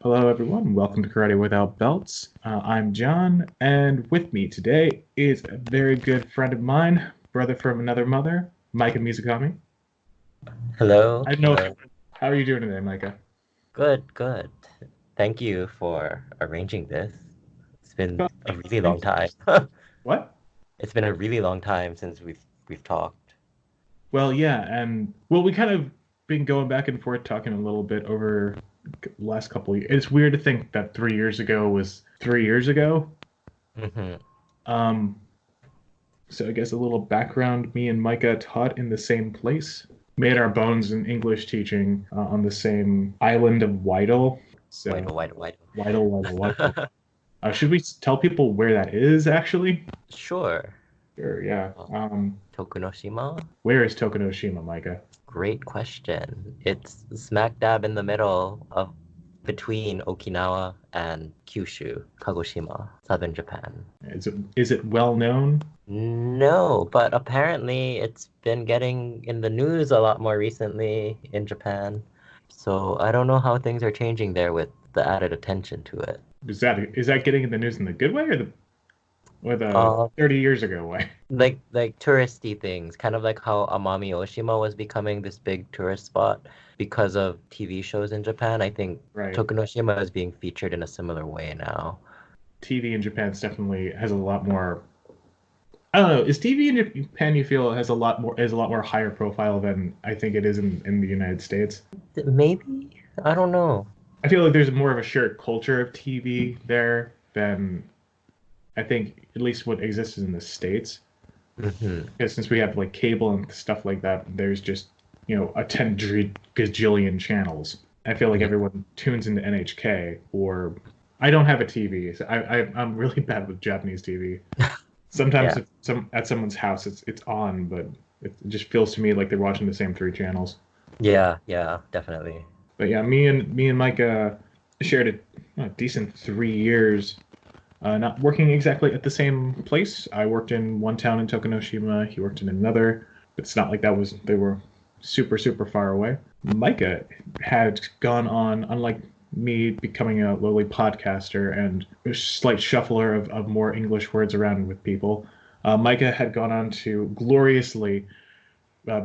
Hello, everyone. Welcome to Karate Without Belts. I'm John, and with me today is a very good friend of mine, brother from another mother, Micah Mizukami. Hello, I know. hello. How are you doing today, Micah? Good, good. Thank you for arranging this. It's been Well, a really long thanks. time. What? It's been a really long time since we've talked. Well, yeah, and we kind of been going back and forth talking a little bit over the last couple of years. It's weird to think that 3 years ago was 3 years ago. Hmm. Um, So I guess a little background, me and Micah taught in the same place, made our bones in English teaching on the same island of Waido. Wait, So wait, wait. Waido. Should we tell people where that is actually? Sure. Sure, yeah. Tokunoshima? Where is Tokunoshima, Micah? Great question. It's smack dab in the middle of between Okinawa and Kyushu, Kagoshima, southern Japan. Is it well known? No, but apparently it's been getting in the news a lot more recently in Japan. So I don't know how things are changing there with the added attention to it. Is that getting in the news in the good way or the Uh, 30 years ago way? like touristy things, kind of like how Amami Oshima was becoming this big tourist spot because of TV shows in Japan. I think Right. Tokunoshima is being featured in a similar way now. TV in Japan definitely has a lot more. I don't know. Is TV in Japan, you feel, has a lot more higher profile than I think it is in the United States? Maybe? I don't know. I feel like there's more of a shared culture of TV there than I think at least what exists in the States. Hmm. Because since we have like cable and stuff like that, there's just a 10 gajillion channels. I feel like Yeah. everyone tunes into NHK or I don't have a TV. So I'm really bad with Japanese TV. Sometimes Yeah. if at someone's house it's on, but it just feels to me like they're watching the same three channels. Yeah, yeah, definitely. But yeah, me and Mike shared a decent 3 years, not working exactly at the same place. I worked in one town in Tokunoshima. He worked in another. But it's not like they were super far away. Micah had gone on, unlike me becoming a lowly podcaster and a slight shuffler of more English words around with people. Micah had gone on to gloriously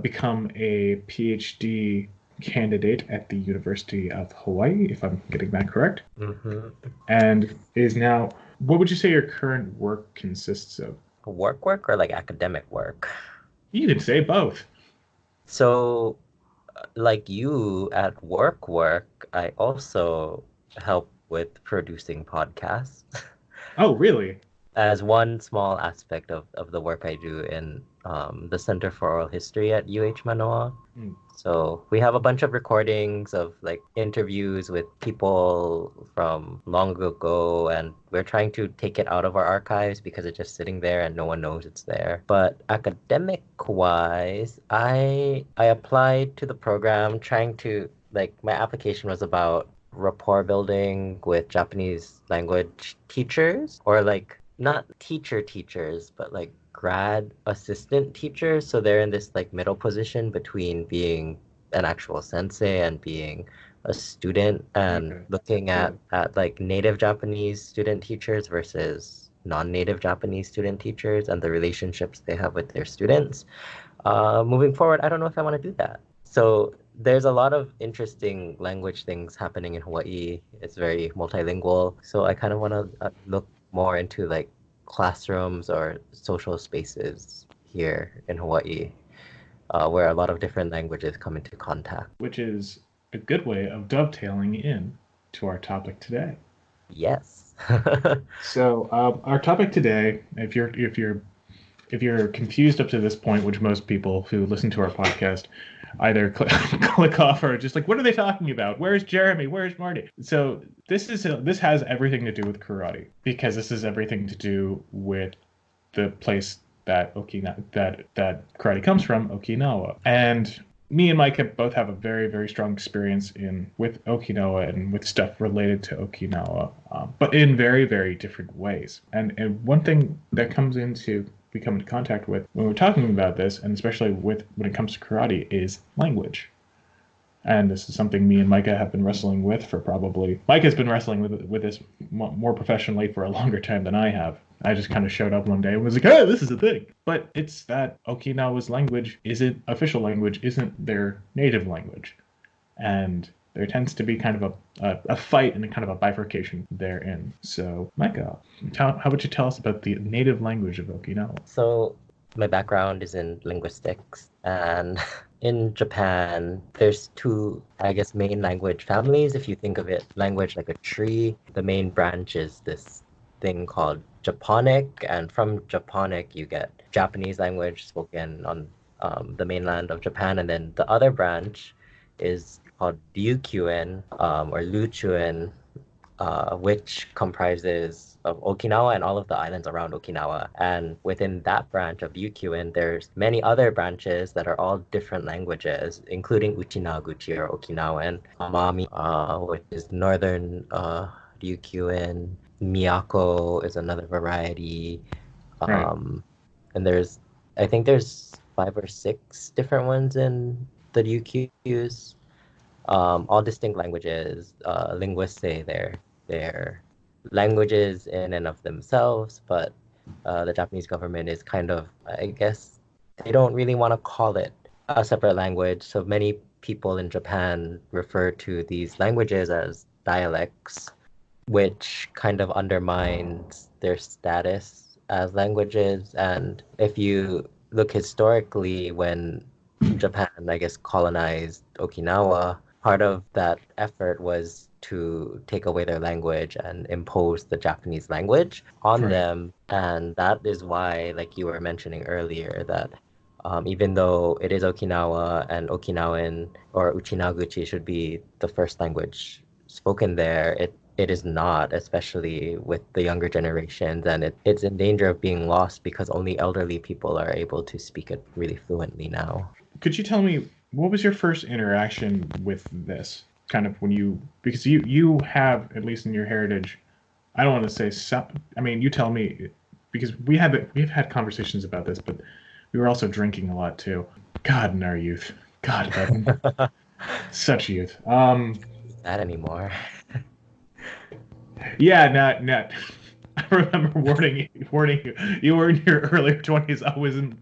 become a PhD candidate at the University of Hawaii, if I'm getting that correct, Hmm. and is now. What would you say your current work consists of? Work or like academic work? You can say both. So, like you at work, I also help with producing podcasts Oh, really? as one small aspect of the work I do in the Center for Oral History at UH Manoa. Hmm. So we have a bunch of recordings of like interviews with people from long ago, and we're trying to take it out of our archives because it's just sitting there and no one knows it's there. But academic wise, I applied to the program trying to like my application was about rapport building with Japanese language teachers or like not teachers, but like grad assistant teachers. So they're in this like middle position between being an actual sensei and being a student and Okay. looking Yeah. at like native Japanese student teachers versus non-native Japanese student teachers and the relationships they have with their students. Moving forward, I don't know if I want to do that. So there's a lot of interesting language things happening in Hawaii. It's very multilingual. So I kind of want to look more into like classrooms or social spaces here in Hawaii, where a lot of different languages come into contact. Which is a good way of dovetailing in to our topic today. Yes. So, our topic today, if you're confused up to this point, which most people who listen to our podcast either click off or just like, what are they talking about? Where's Jeremy? Where's Marty? So this has everything to do with karate because this is everything to do with the place that that karate comes from, Okinawa. And me and Mike both have a very strong experience in with Okinawa and with stuff related to Okinawa, but in very different ways. And one thing that comes into we come into contact with when we're talking about this, and especially with when it comes to karate, is language. And this is something me and Micah have been wrestling with for probably. Micah's been wrestling with this more professionally for a longer time than I have. I just kind of showed up one day and was like, "Oh, this is a thing." But it's that Okinawa's language isn't official language, isn't their native language, and there tends to be kind of a fight and a kind of a bifurcation therein. So, Micah, how would you tell us about the native language of Okinawa? So my background is in linguistics, and in Japan, there's two, I guess, main language families. If you think of it, language like a tree, the main branch is this thing called Japonic, and from Japonic you get Japanese language spoken on the mainland of Japan, and then the other branch is called Ryukyuan or Luchuan, which comprises of Okinawa and all of the islands around Okinawa. And within that branch of Ryukyuan, there's many other branches that are all different languages, including Uchinaguchi or Okinawan, Amami, which is northern Ryukyuan, Miyako is another variety, Right. and I think there's 5 or 6 different ones in the Ryukyus, all distinct languages. Linguists say they're languages in and of themselves, but the Japanese government is kind of, I guess, they don't really want to call it a separate language. So many people in Japan refer to these languages as dialects, which kind of undermines their status as languages. And if you look historically, when Japan, I guess, colonized Okinawa, part of that effort was to take away their language and impose the Japanese language on Right. them. And that is why, like you were mentioning earlier, that even though it is Okinawa and Okinawan or Uchinaguchi should be the first language spoken there, it is not, especially with the younger generations, and it's in danger of being lost because only elderly people are able to speak it really fluently now. Could you tell me what was your first interaction with this? Kind of when you, because you have, at least in your heritage, I don't want to say some. I mean, you tell me, because we've had conversations about this, but we were also drinking a lot too. God, in our youth. God, that such youth. Not anymore. Yeah, not. I remember warning you. You were in your early 20s. I was in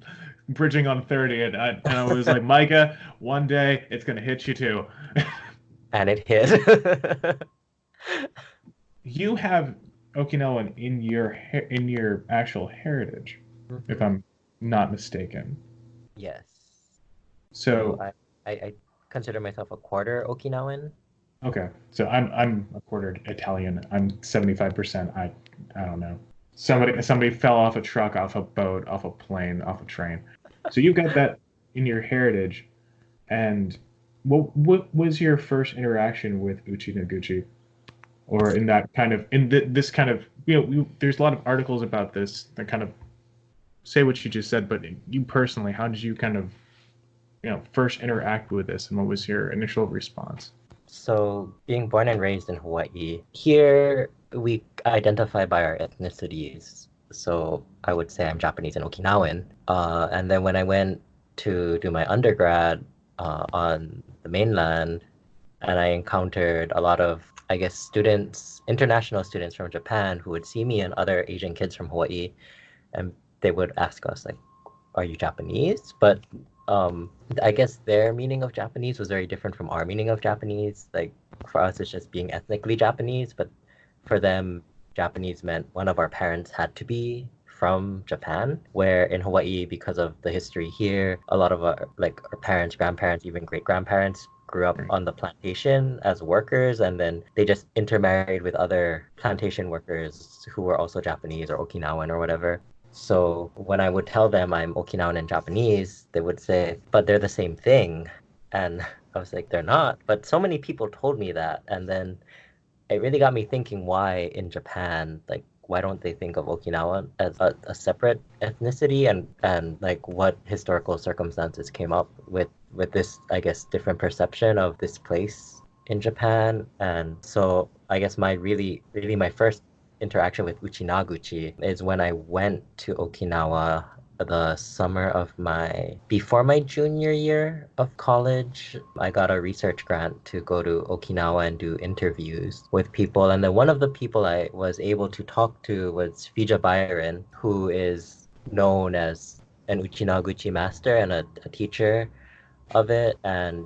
bridging on 30, and I was like, Micah, one day it's gonna hit you too. And it hit. You have Okinawan in your actual heritage, if Mhm. I'm not mistaken. Yes. So So I consider myself a quarter Okinawan. okay, so I'm a quarter Italian. I'm 75%. I don't know. Somebody fell off a truck, off a boat, off a plane, off a train. So you've got that in your heritage. And what was your first interaction with Uchinaguchi, or in that kind of this kind of there's a lot of articles about this that kind of say what you just said, but you personally, how did you kind of first interact with this, and what was your initial response? So being born and raised in Hawaii, here we identify by our ethnicities. So I would say I'm Japanese and Okinawan. And then when I went to do my undergrad on the mainland, and I encountered a lot of, I guess, students, international students from Japan who would see me and other Asian kids from Hawaii, and they would ask us like, "Are you Japanese?" But I guess their meaning of Japanese was very different from our meaning of Japanese. Like for us, it's just being ethnically Japanese, but for them, Japanese meant one of our parents had to be from Japan, where in Hawaii, because of the history here, a lot of our parents, grandparents, even great grandparents grew up Right. on the plantation as workers, and then they just intermarried with other plantation workers who were also Japanese or Okinawan or whatever. So when I would tell them I'm Okinawan and Japanese, they would say, but they're the same thing. And I was like, they're not. But so many people told me that. And then it really got me thinking why in Japan, like, why don't they think of Okinawa as a separate ethnicity, and like what historical circumstances came up with this, I guess, different perception of this place in Japan. And so I guess my really my first interaction with Uchinaguchi is when I went to Okinawa the summer of before my junior year of college. I got a research grant to go to Okinawa and do interviews with people. And then one of the people I was able to talk to was Fija Byron, who is known as an Uchinaguchi master and a teacher of it. And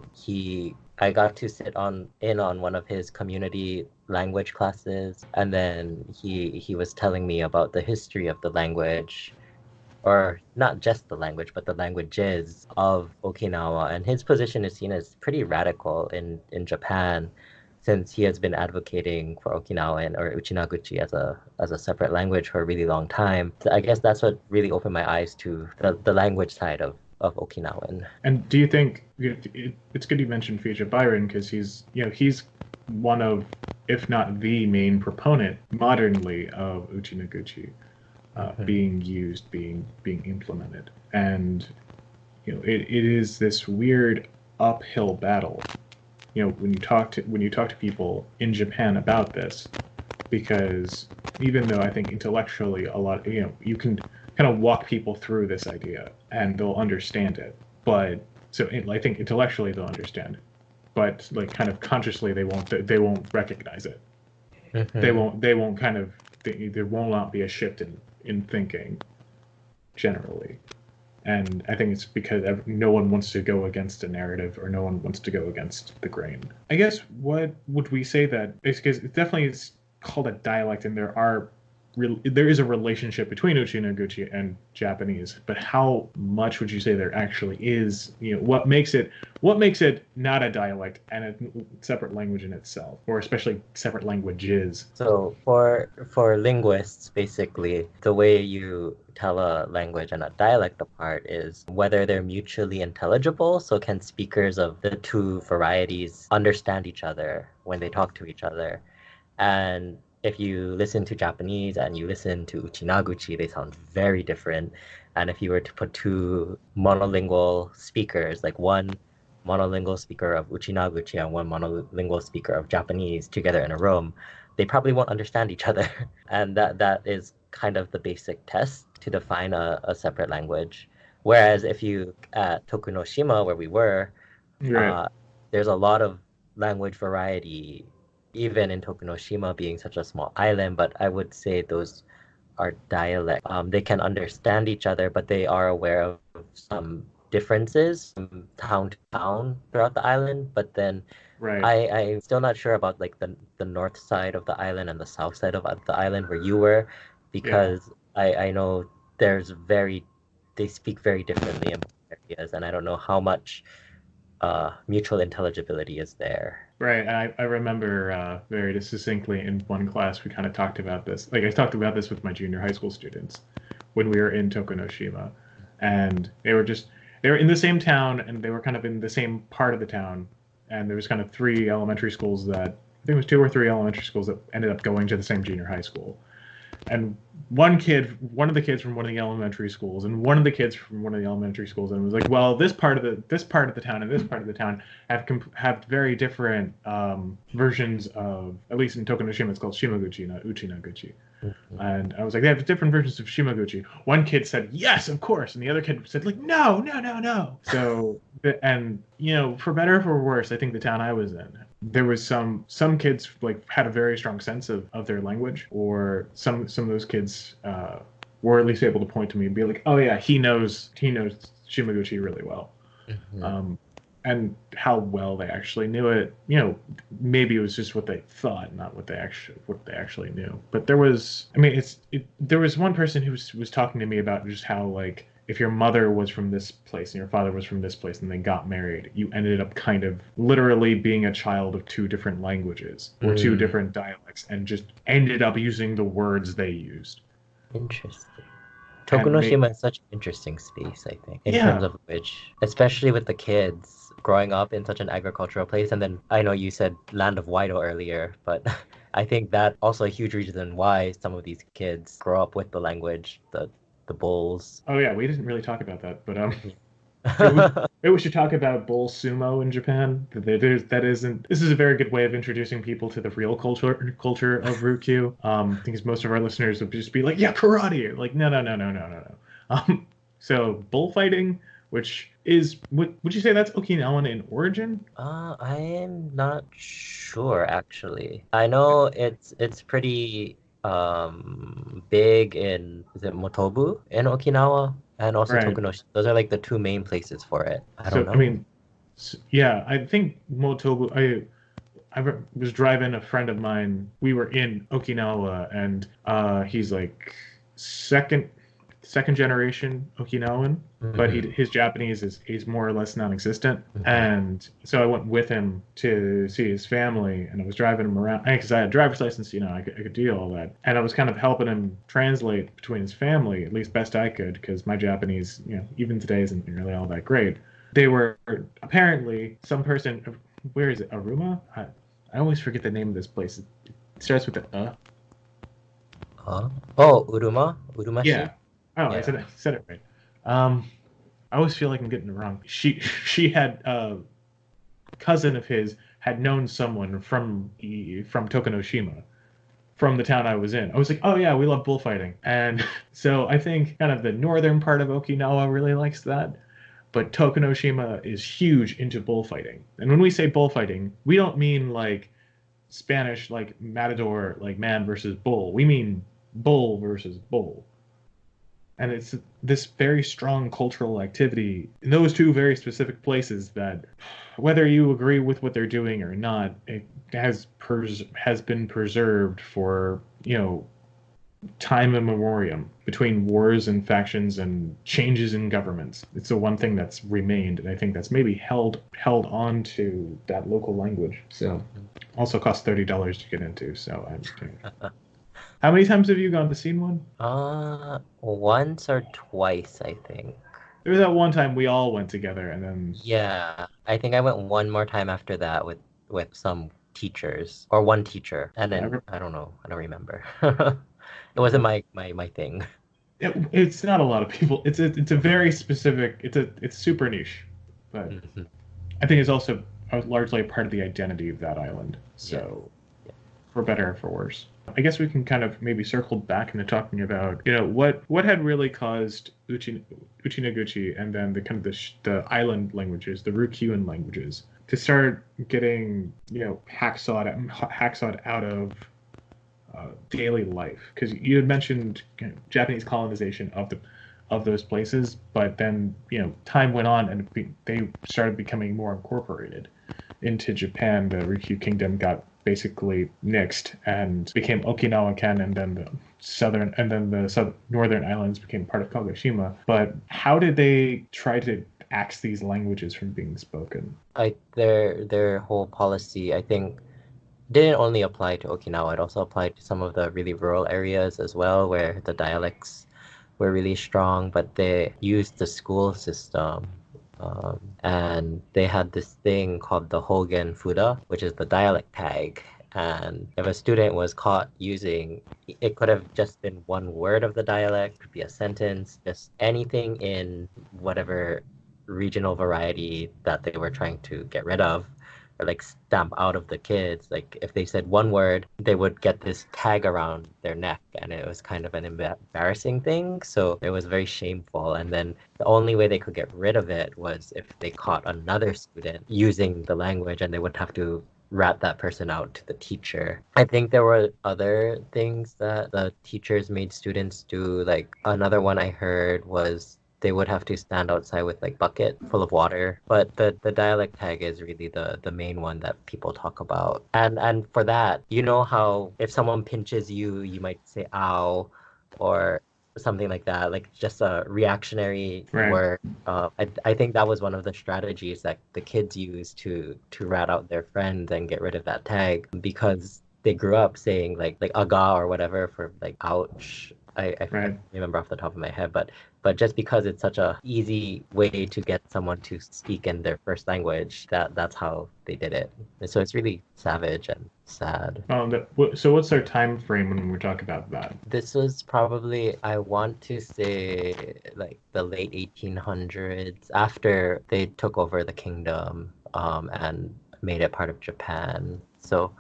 I got to sit in on one of his community language classes, and then he was telling me about the history of the language, or not just the language, but the languages of Okinawa. And his position is seen as pretty radical in Japan, since he has been advocating for Okinawan or Uchinaguchi as a separate language for a really long time. So I guess that's what really opened my eyes to the language side of Okinawan. And do you think it's good you mentioned Fija Byron because he's one of, if not the main proponent modernly of Uchinaguchi being used, being implemented, and it is this weird uphill battle. When you talk to people in Japan about this, because even though I think intellectually a lot, you can kind of walk people through this idea and they'll understand it. But I think intellectually they'll understand it, but like kind of consciously they won't recognize it. They won't kind of, there will not be a shift in thinking generally. And I think it's because no one wants to go against a narrative, or no one wants to go against the grain. I guess what would we say that it's because it definitely is called a dialect, and there is a relationship between Uchinaguchi and Japanese, but how much would you say there actually is? What makes it not a dialect and a separate language in itself, or especially separate languages? So for linguists, basically, the way you tell a language and a dialect apart is whether they're mutually intelligible. So can speakers of the two varieties understand each other when they talk to each other? And if you listen to Japanese and you listen to Uchinaguchi, they sound very different. And if you were to put two monolingual speakers, like one monolingual speaker of Uchinaguchi and one monolingual speaker of Japanese together in a room, they probably won't understand each other. And that is kind of the basic test to define a separate language. Whereas if you at Tokunoshima, where we were, Right. there's a lot of language variety, even in Tokunoshima being such a small island, but I would say those are dialects. They can understand each other, but they are aware of some differences from town to town throughout the island. But then Right. I'm still not sure about like the north side of the island and the south side of the island where you were, Yeah. because I know they speak very differently in both areas, and I don't know how much mutual intelligibility is there. Right. And I remember very succinctly in one class we kind of talked about this. Like I talked about this with my junior high school students when we were in Tokunoshima, and they were in the same town, and they were kind of in the same part of the town, and there was kind of three elementary schools that, I think it was two or three elementary schools that ended up going to the same junior high school. And one of the kids from one of the elementary schools, and one of the kids from one of the elementary schools, and was like, well, this part of the town and this part of the town have very different versions of, at least in Tokunoshima, it's called Shimaguchi, not Uchinaguchi. And I was like, they have different versions of Shimaguchi. One kid said, yes, of course. And the other kid said, like, no, no, no, no. So, and, for better or for worse, I think the town I was in, there was some kids like had a very strong sense of their language, or some of those kids were at least able to point to me and be like, oh yeah, he knows Shimaguchi really well. And how well they actually knew it, maybe it was just what they thought, not what they actually knew. But there was one person who was talking to me about just how, like, if your mother was from this place and your father was from this place and they got married, you ended up kind of literally being a child of two different languages or two different dialects, and just ended up using the words they used. Interesting. Tokunoshima is such an interesting space, I think, in terms of which, especially with the kids growing up in such an agricultural place. And then I know you said land of Waido earlier, but I think that also a huge reason why some of these kids grow up with the language, the bulls. Oh yeah, we didn't really talk about that, but maybe we should talk about bull sumo in Japan. This is a very good way of introducing people to the real culture of Ryukyu. Because most of our listeners would just be like, yeah, karate. Like, no. So bullfighting, which is would you say that's Okinawan in origin? I am not sure actually. I know it's pretty big in, is it Motobu in Okinawa and also Right. Tokunoshi. Those are like the two main places for it. I don't So I know. mean, yeah, I think Motobu. Was driving a friend of mine. We were in Okinawa, and he's like second second generation Okinawan, but Hmm. his Japanese is more or less non-existent. Hmm. And so I went with him to see his family, and I was driving him around because I had a driver's license, I could do all that, and I was kind of helping him translate between his family, at least best I could, because my Japanese, even today isn't really all that great. They were apparently some person. Where is it? Aruma? I always forget the name of this place. It starts with the Huh? Oh, Urumashi? Yeah. Oh, I Yeah. said it right. Um, I always feel like I'm getting it wrong. She had a cousin of his had known someone from Tokunoshima, from the town I was in. I was like, oh yeah, we love bullfighting, and so I think kind of the northern part of Okinawa really likes that. But Tokunoshima is huge into bullfighting, and when we say bullfighting, we don't mean like Spanish like matador, like man versus bull. We mean bull versus bull. And it's this very strong cultural activity in those two very specific places that, whether you agree with what they're doing or not, it has been preserved for time immemorial between wars and factions and changes in governments. It's the one thing that's remained, and I think that's maybe held on to that local language. So also costs $30 to get into. So how many times have you gone to scene one? Once or twice, I think. There was that one time we all went together, and then Yeah, I think I went one more time after that with some teachers or one teacher, and yeah, then I don't know, I don't remember. It wasn't my thing. it's not a lot of people. It's a very specific. It's super niche, but Mhm. I think it's also largely a part of the identity of that island. Yes. So Yeah. for better or for worse. I guess we can kind of maybe circle back into talking about what had really caused Uchinaguchi and then the kind of the island languages, the Ryukyuan languages, to start getting hacksawed out of daily life, because you had mentioned Japanese colonization of those places, but then time went on and they started becoming more incorporated into Japan. The Ryukyu Kingdom got basically nixed and became Okinawa-ken, and then the northern islands became part of Kagoshima. But how did they try to axe these languages from being spoken? Their whole policy, I think, didn't only apply to Okinawa, it also applied to some of the really rural areas as well, where the dialects were really strong, but they used the school system. And they had this thing called the Hogen Fuda, which is the dialect tag. And if a student was caught using, it could have just been one word of the dialect, could be a sentence, just anything in whatever regional variety that they were trying to get rid of or like stamp out of the kids. Like if they said one word, they would get this tag around their neck, and it was kind of an embarrassing thing. So it was very shameful. And then the only way they could get rid of it was if they caught another student using the language, and they would have to rat that person out to the teacher. I think there were other things that the teachers made students do. Like another one I heard was they would have to stand outside with like bucket full of water. But the dialect tag is really the main one that people talk about. And for that, you know how if someone pinches you, you might say ow or something like that, like just a reactionary Right. word. I think that was one of the strategies that the kids used to rat out their friends and get rid of that tag because they grew up saying like aga or whatever for like ouch. I Right. don't remember off the top of my head, but just because it's such a easy way to get someone to speak in their first language, that's how they did it. And so it's really savage and sad. So what's our time frame when we talk about that? This was probably, I want to say, like the late 1800s, after they took over the kingdom, and made it part of Japan. So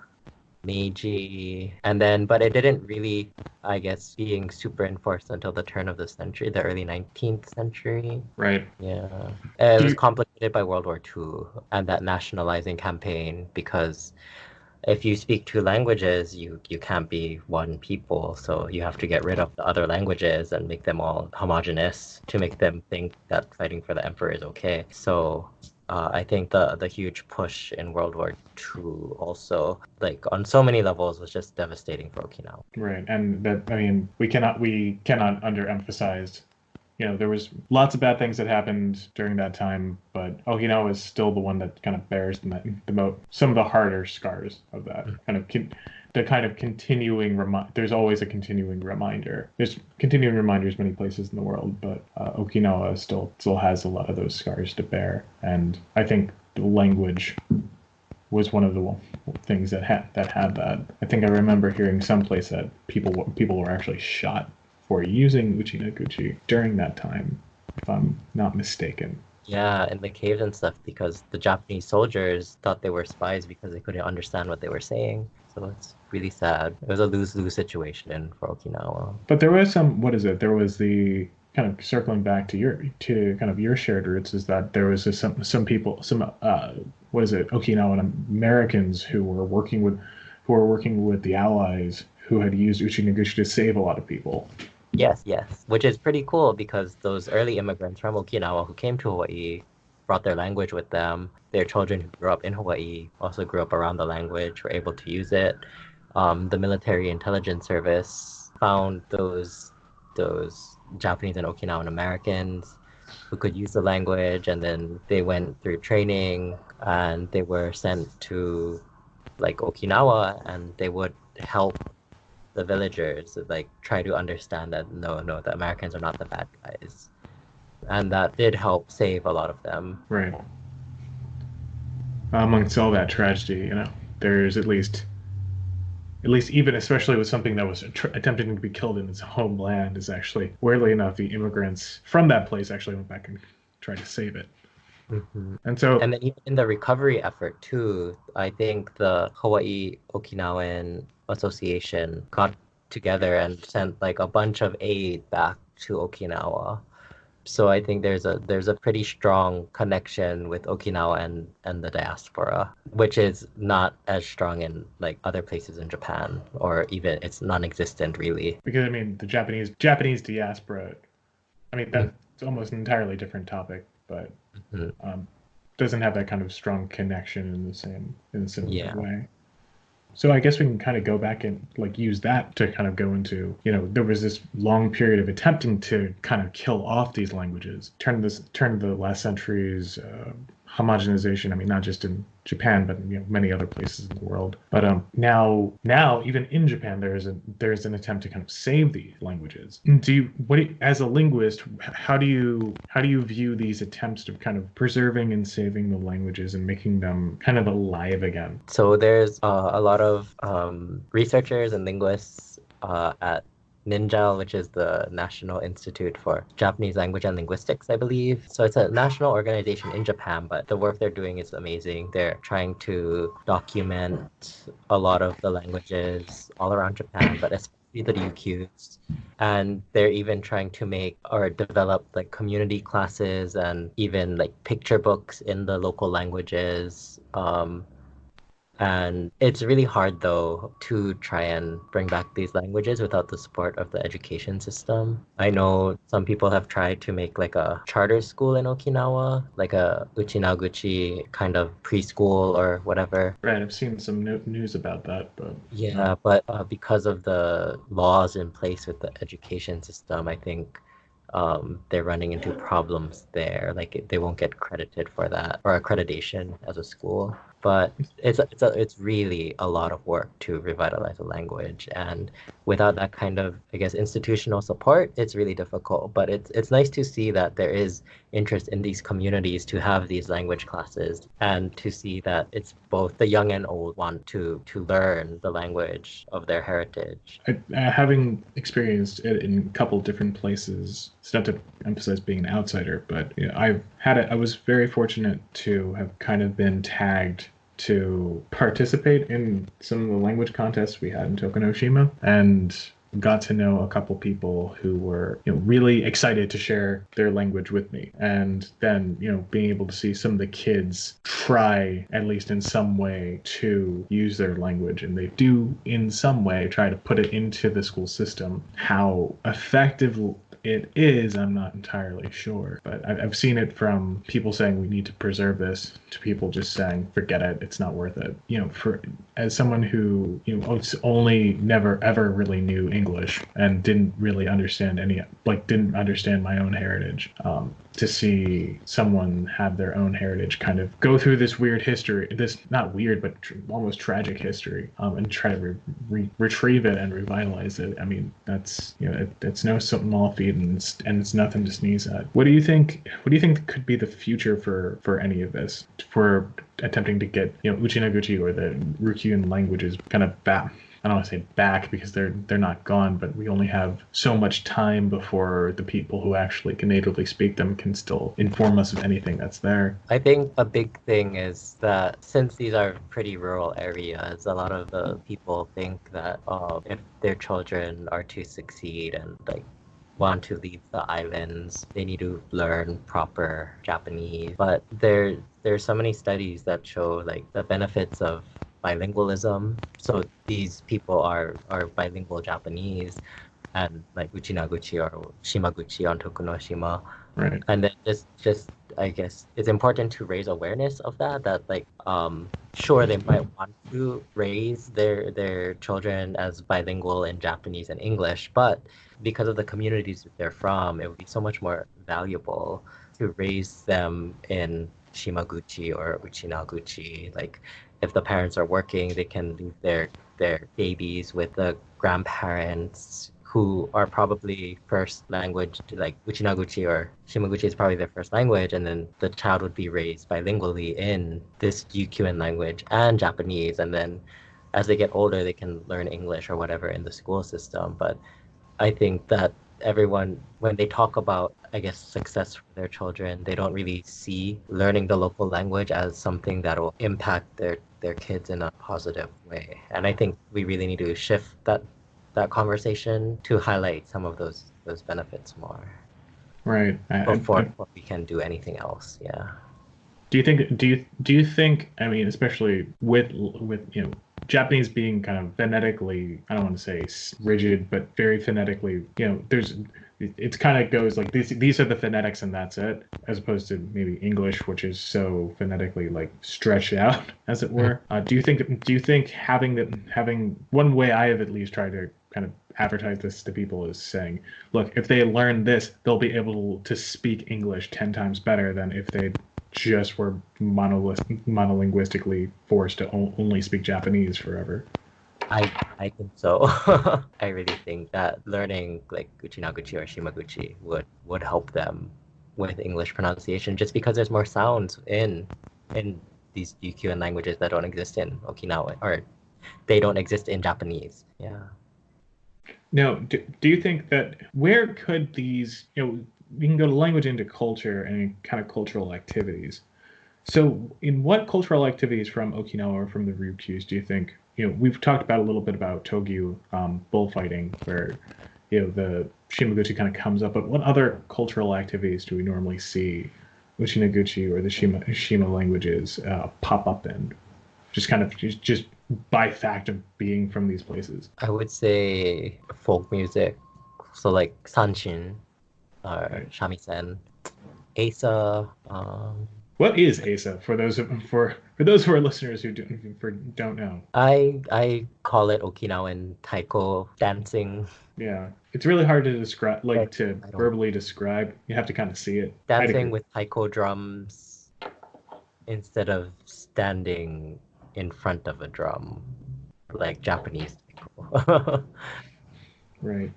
Meiji, and then, but it didn't really I guess, being super enforced until the turn of the century, the early 19th century. Right. Yeah. It Do was you, complicated by World War II and that nationalizing campaign because if you speak two languages, you can't be one people. So you have to get rid of the other languages and make them all homogenous to make them think that fighting for the emperor is okay. So I think the huge push in World War II also, like on so many levels, was just devastating for Okinawa. right. And that, I mean, we cannot underemphasize, there was lots of bad things that happened during that time, but Okinawa is still the one that kind of bears some of the harder scars of that the kind of continuing there's always a continuing reminder. There's continuing reminders many places in the world, but Okinawa still has a lot of those scars to bear. And I think the language was one of the things that had that. I think I remember hearing someplace that people were actually shot for using Uchinaguchi during that time, if I'm not mistaken. Yeah, in the caves and stuff, because the Japanese soldiers thought they were spies because they couldn't understand what they were saying. So it's really sad. It was a lose-lose situation for Okinawa. But there was what is it? There was the kind of circling back to kind of your shared roots is that there was some people, what is it? Okinawan Americans who were working with the Allies who had used Uchinaguchi to save a lot of people. Yes, yes. Which is pretty cool because those early immigrants from Okinawa who came to Hawaii brought their language with them. Their children who grew up in Hawaii also grew up around the language, were able to use it. The military intelligence service found those Japanese and Okinawan Americans who could use the language, and then they went through training and they were sent to like Okinawa, and they would help the villagers like try to understand that no, the Americans are not the bad guys, and that did help save a lot of them. Right. Amongst all that tragedy, there's at least even especially with something that was attempting to be killed in its homeland, is actually, weirdly enough, the immigrants from that place actually went back and tried to save it. Hmm. And so, And then even in the recovery effort too, I think the Hawaii Okinawan Association got together and sent like a bunch of aid back to Okinawa. So I think there's a pretty strong connection with Okinawa and the diaspora, which is not as strong in like other places in Japan, or even it's non-existent really. because I mean, the Japanese diaspora, I mean, Mhm. that's almost an entirely different topic, but Mhm. um, doesn't have that kind of strong connection in a similar Yeah. way. So I guess we can kind of go back and like use that to kind of go into, there was this long period of attempting to kind of kill off these languages, turn the last century's homogenization. I mean, not just in Japan, but many other places in the world. But now even in Japan, there's an attempt to kind of save the languages. As a linguist, how do you view these attempts to kind of preserving and saving the languages and making them kind of alive again? So there's a lot of researchers and linguists at NINJAL, which is the National Institute for Japanese Language and Linguistics, I believe. So it's a national organization in Japan, but the work they're doing is amazing. They're trying to document a lot of the languages all around Japan, but especially the Ryukyus. And they're even trying to make or develop like community classes and even like picture books in the local languages. And it's really hard, though, to try and bring back these languages without the support of the education system. I know some people have tried to make like a charter school in Okinawa, like a Uchinaguchi kind of preschool or whatever. Right, I've seen some news about that, but Yeah, but because of the laws in place with the education system, I think they're running into problems there. Like they won't get credited for that or accreditation as a school. But it's really a lot of work to revitalize a language, and without that kind of, I guess, institutional support, it's really difficult. But it's nice to see that there is interest in these communities to have these language classes, and to see that it's both the young and old want to learn the language of their heritage. having experienced it in a couple different places, it's not to emphasize being an outsider, but I was very fortunate to have kind of been tagged to participate in some of the language contests we had in Tokunoshima. And got to know a couple people who were, really excited to share their language with me. And then, being able to see some of the kids try, at least in some way, to use their language, and they do in some way try to put it into the school system. How effective it is, I'm not entirely sure, but I've seen it from people saying we need to preserve this to people just saying forget it, it's not worth it. For as someone who only never ever really knew English and didn't really understand didn't understand my own heritage, to see someone have their own heritage kind of go through this weird history, this not weird but almost tragic history, and try to retrieve it and revitalize it. I mean, that's it's no small feat, and it's nothing to sneeze at. What do you think could be the future for any of this, for attempting to get Uchinaguchi or the Ryukyuan languages kind of back? I don't want to say back because they're not gone, but we only have so much time before the people who actually can natively speak them can still inform us of anything that's there. I think a big thing is that since these are pretty rural areas, a lot of the people think that if their children are to succeed and want to leave the islands, they need to learn proper Japanese. But there's so many studies that show the benefits of bilingualism. So these people are bilingual Japanese, and Uchinaguchi or Shimaguchi on Tokunoshima. Right. And then just I guess it's important to raise awareness of that sure, they might want to raise their children as bilingual in Japanese and English, but because of the communities that they're from, it would be so much more valuable to raise them in Shimaguchi or Uchinaguchi. If the parents are working, they can leave their babies with the grandparents who are probably first language, Uchinaguchi or Shimaguchi is probably their first language, and then the child would be raised bilingually in this Ryukyuan language and Japanese, and then as they get older, they can learn English or whatever in the school system. But I think that everyone, when they talk about, success for their children, they don't really see learning the local language as something that will impact their kids in a positive way. And I think we really need to shift that conversation to highlight some of those benefits more. Right. Before we can do anything else. Yeah. Do you think, I mean, especially with Japanese being kind of phonetically, I don't want to say rigid, but very phonetically, it's kind of goes like these are the phonetics and that's it, as opposed to maybe English, which is so phonetically stretched out, as it were. Do you think having one way I have at least tried to kind of advertise this to people is saying, look, if they learn this, they'll be able to speak English 10 times better than if they just were monolinguistically forced to only speak Japanese forever. I think so. I really think that learning Uchinaguchi or Shimaguchi would help them with English pronunciation, just because there's more sounds in these Ryukyuan languages that don't exist in Okinawa, or they don't exist in Japanese. Yeah. Now, do you think that where could these, we can go to language into culture and kind of cultural activities. So in what cultural activities from Okinawa or from the Ryukyus do you think, we've talked about a little bit about Togyu bullfighting, where, the Shimaguchi kind of comes up, but what other cultural activities do we normally see Uchinaguchi or the Shima languages pop up in? Just kind of just by fact of being from these places. I would say folk music, so sanshin, or shamisen, Asa. What is Asa for those who are listeners who don't know? I call it Okinawan taiko dancing. Yeah, it's really hard to describe, to verbally describe. You have to kind of see it. Dancing with taiko drums instead of standing in front of a drum, like Japanese taiko. Right.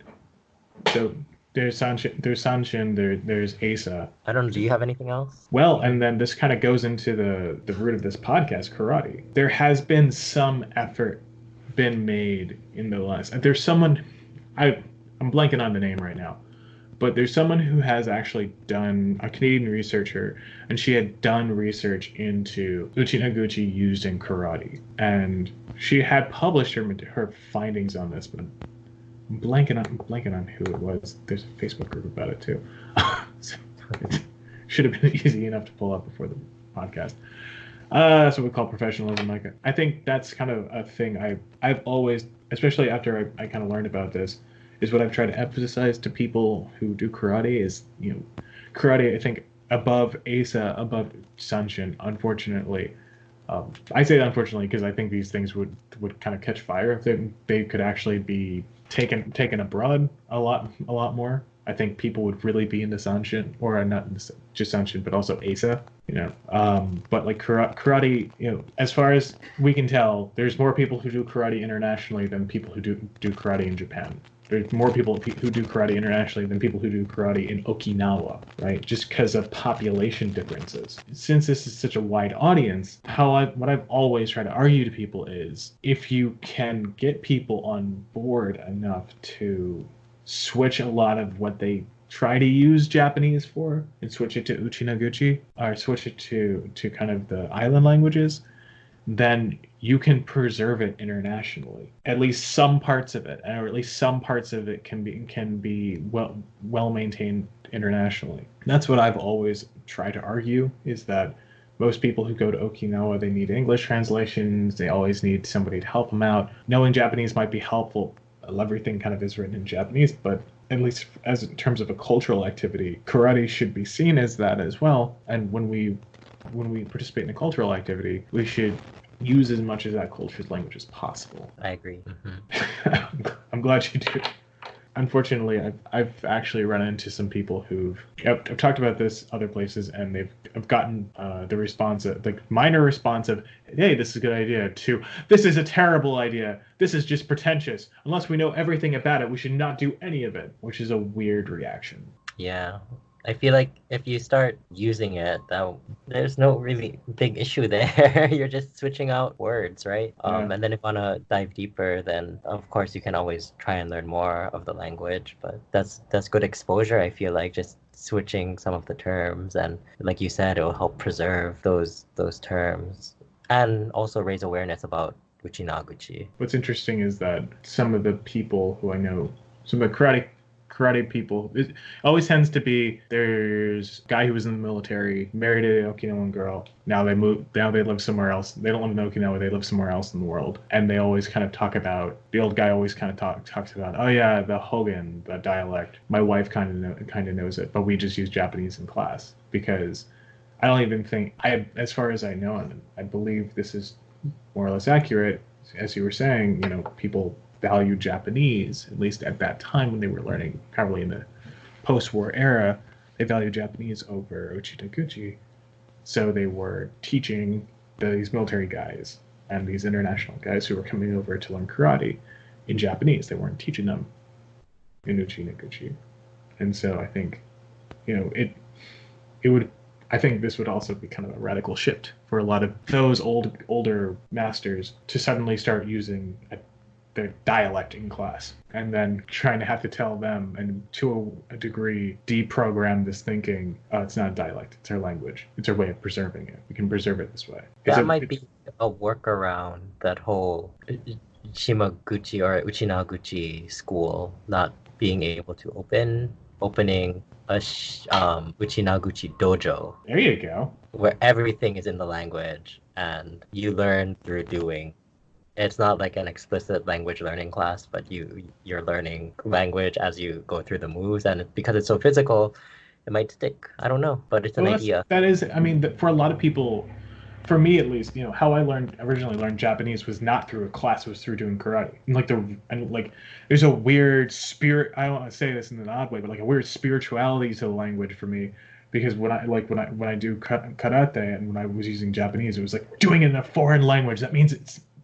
So there's Sanshin, there's Asa. I don't know, do you have anything else? Well, and then this kind of goes into the root of this podcast, karate. There has been some effort been made in the last. There's someone, I'm blanking on the name right now, but there's someone who has actually done, a Canadian researcher, and she had done research into Uchinaguchi used in karate, and she had published her findings on this, but I'm blanking on who it was. There's a Facebook group about it too. So it should have been easy enough to pull up before the podcast. That's what we call professionalism, Micah. I think that's kind of a thing I've always, especially after I kind of learned about this, is what I've tried to emphasize to people who do karate is, karate, I think, above ASA, above Sanshin, unfortunately. I say unfortunately because I think these things would kind of catch fire if they could actually be taken abroad a lot more. I think people would really be into Sanshin, or not just Sanshin, but also ASA. But like karate, as far as we can tell, there's more people who do karate internationally than people who do karate in Japan. There's more people who do karate internationally than people who do karate in Okinawa, right? Just because of population differences. Since this is such a wide audience, what I've always tried to argue to people is if you can get people on board enough to switch a lot of what they try to use Japanese for and switch it to Uchinaguchi or switch it to kind of the island languages, then you can preserve it internationally. At least some parts of it, or at least some parts of it can be well maintained internationally. That's what I've always tried to argue, is that most people who go to Okinawa, they need English translations. They always need somebody to help them out. Knowing Japanese might be helpful. Everything kind of is written in Japanese, but at least as in terms of a cultural activity, karate should be seen as that as well. And when we participate in a cultural activity, we should use as much of that culture's language as possible. I agree. Mm-hmm. I'm glad you do. Unfortunately, I've actually run into some people I've talked about this other places, and I've gotten the response, like minor response of, hey, this is a good idea, to, this is a terrible idea. This is just pretentious. Unless we know everything about it, we should not do any of it, which is a weird reaction. Yeah. I feel like if you start using it, there's no really big issue there. You're just switching out words, right? Yeah. And then if you want to dive deeper, then of course you can always try and learn more of the language. But that's good exposure, I feel like, just switching some of the terms. And like you said, it will help preserve those terms and also raise awareness about Uchinaguchi. What's interesting is that some of the people who I know, some of the karate people, it always tends to be, there's a guy who was in the military, married an Okinawan girl. Now they live somewhere else. They don't live in Okinawa, they live somewhere else in the world. And they always kind of talk about, the old guy always kind of talks about, oh yeah, the Hogan, the dialect. My wife kind of knows it, but we just use Japanese in class, because I don't even think, as far as I know, and I believe this is more or less accurate, as you were saying, people value Japanese, at least at that time when they were learning, probably in the post-war era, they valued Japanese over Uchinaguchi. So they were teaching these military guys and these international guys who were coming over to learn karate in Japanese. They weren't teaching them in Uchinaguchi. And so I think, I think this would also be kind of a radical shift for a lot of those older masters to suddenly start using their dialect in class, and then trying to have to tell them, and to a degree deprogram this thinking, it's not a dialect, it's our language, it's our way of preserving it, we can preserve it this way. That might be a workaround, that whole Shimaguchi or Uchinaguchi school not being able to opening a Uchinaguchi dojo. There you go. Where everything is in the language and you learn through doing. It's not like an explicit language learning class, but you're learning language as you go through the moves, and because it's so physical, it might stick. I don't know, but it's an idea. That is, I mean, for a lot of people, for me at least, how I originally learned Japanese was not through a class; it was through doing karate. And there's a weird spirit. I don't want to say this in an odd way, but like a weird spirituality to the language for me. Because when I do karate, and when I was using Japanese, it was like doing it in a foreign language. That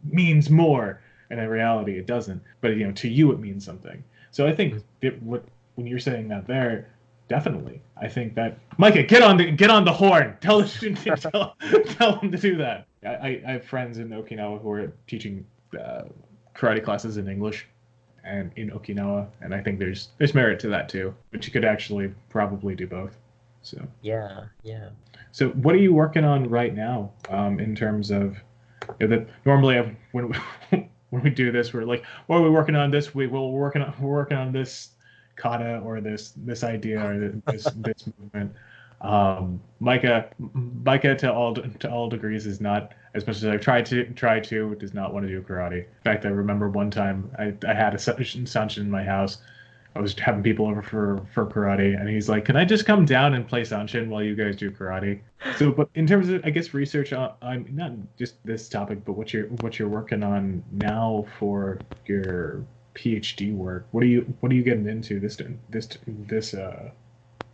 means more, and in reality it doesn't, but to you it means something. So I think when you're saying that there, definitely I think that, Micah, get on the horn, tell them to do that. I have friends in Okinawa who are teaching karate classes in English and in Okinawa, and I think there's merit to that too, but you could actually probably do both. So yeah. So what are you working on right now, in terms of, that normally when when we do this, we're like, "What are we working on this week? Well, we're working on this kata or this idea or this movement." Micah to all degrees is not, as much as I've tried to does not want to do karate. In fact, I remember one time I had a sanchin in my house. I was having people over for karate, and he's like, "Can I just come down and play sanchin while you guys do karate?" So, but in terms of, I guess, research on, I'm not just this topic, but what you're working on now for your PhD work. What are you getting into this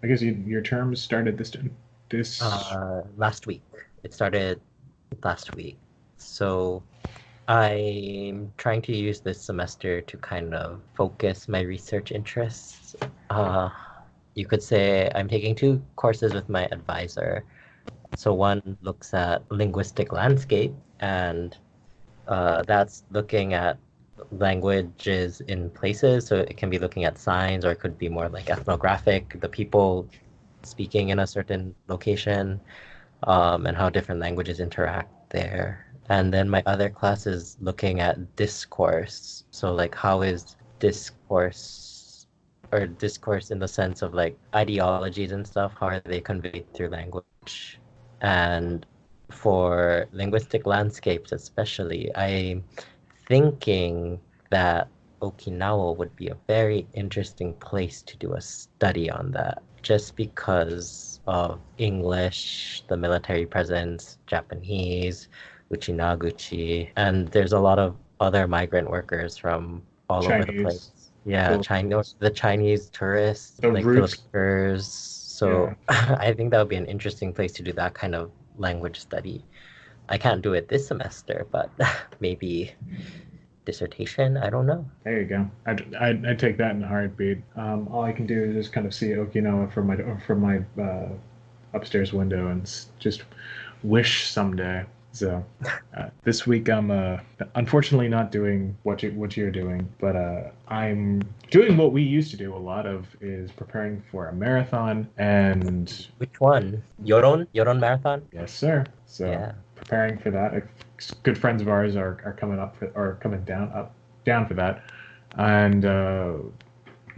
I guess your term started this. Last week. It started last week. So I'm trying to use this semester to kind of focus my research interests. You could say I'm taking two courses with my advisor. So one looks at linguistic landscape, and that's looking at languages in places. So it can be looking at signs, or it could be more like ethnographic, the people speaking in a certain location, and how different languages interact there. And then my other class is looking at discourse. So like how is discourse, or discourse in the sense of like ideologies and stuff, how are they conveyed through language? And for linguistic landscapes especially, I'm thinking that Okinawa would be a very interesting place to do a study on that, just because of English, the military presence, Japanese, Uchinaguchi, and there's a lot of other migrant workers from all over the Chinese, place. Yeah, Philippines, the Chinese tourists, the like roots. Filipiners. Yeah. So I think that would be an interesting place to do that kind of language study. I can't do it this semester, but maybe dissertation. I don't know. There you go. I'd take that in a heartbeat. All I can do is just kind of see Okinawa from my upstairs window and just wish someday. So this week I'm unfortunately not doing what you're doing, but I'm doing what we used to do a lot of, is preparing for a marathon. And Which one? Yoron Marathon? yes, sir. So Yeah. preparing for that. Good friends of ours are coming coming down for that, and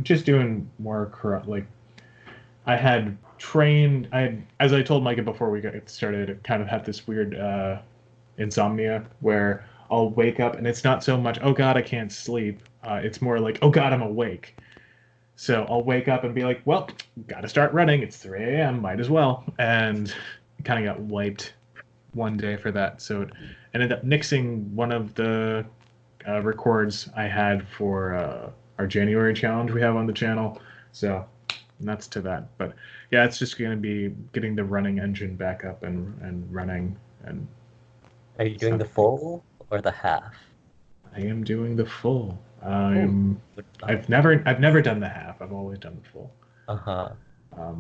just doing more like I had trained. As I told Micah before we got started, I kind of have this weird insomnia where I'll wake up and it's not so much, oh God, I can't sleep. It's more like, oh God, I'm awake. So I'll wake up and be like, well, got to start running. It's 3 a.m. Might as well. And kind of got wiped one day for that. So it ended up nixing one of the records I had for our January challenge we have on the channel. So nuts to that. But yeah, it's just going to be getting the running engine back up and running. And Are you doing the full or the half? I am doing the full. Ooh. I've never done the half. I've always done the full. Uh-huh.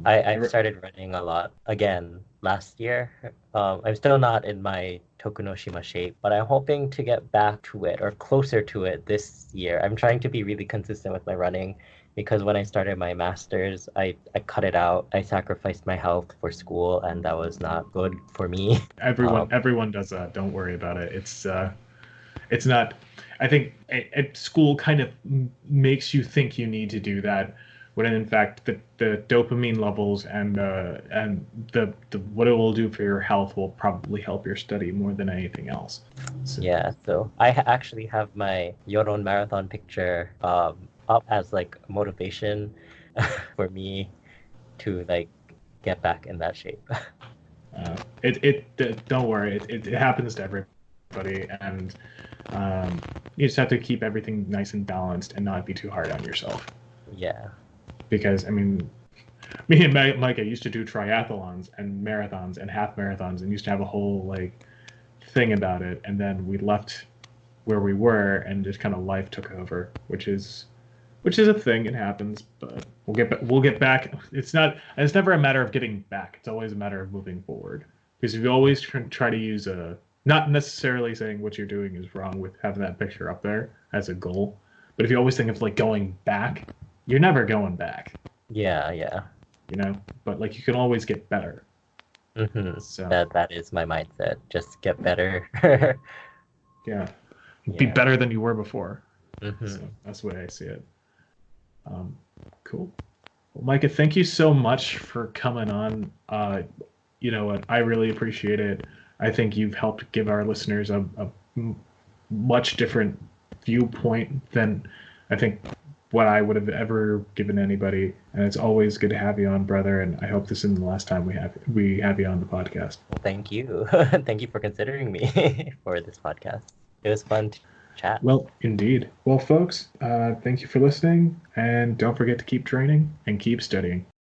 I've started running a lot again last year. I'm still not in my Tokunoshima shape, but I'm hoping to get back to it or closer to it this year. I'm trying to be really consistent with my running, because when I started my master's, I cut it out. I sacrificed my health for school, and that was not good for me. Everyone does that. Don't worry about it. It's not. I think at school kind of makes you think you need to do that, when in fact the dopamine levels and the what it will do for your health will probably help your study more than anything else. So. Yeah, so I actually have my Yoron Marathon picture up as like motivation for me to like get back in that shape. Don't worry. It happens to everybody, and you just have to keep everything nice and balanced and not be too hard on yourself. Yeah. Because I mean, me and Micah used to do triathlons and marathons and half marathons, and used to have a whole like thing about it. And then we left where we were, and just kind of life took over, which is a thing. It happens, but we'll get back. It's never a matter of getting back. It's always a matter of moving forward. Because if you always try to use not necessarily saying what you're doing is wrong with having that picture up there as a goal, but if you always think of like going back, you're never going back. Yeah. You know, but like you can always get better. Mm-hmm. So that is my mindset. Just get better. yeah. be Yeah. better than you were before. Mm-hmm. So that's the way I see it. Cool. Well, Micah, thank you so much for coming on. You know what? I really appreciate it. I think you've helped give our listeners a much different viewpoint than I think what I would have ever given anybody. And it's always good to have you on, brother. And I hope this isn't the last time we have you on the podcast. Well, thank you. Thank you for considering me for this podcast. It was fun to chat. Well, indeed. Well, folks, thank you for listening. And don't forget to keep training and keep studying.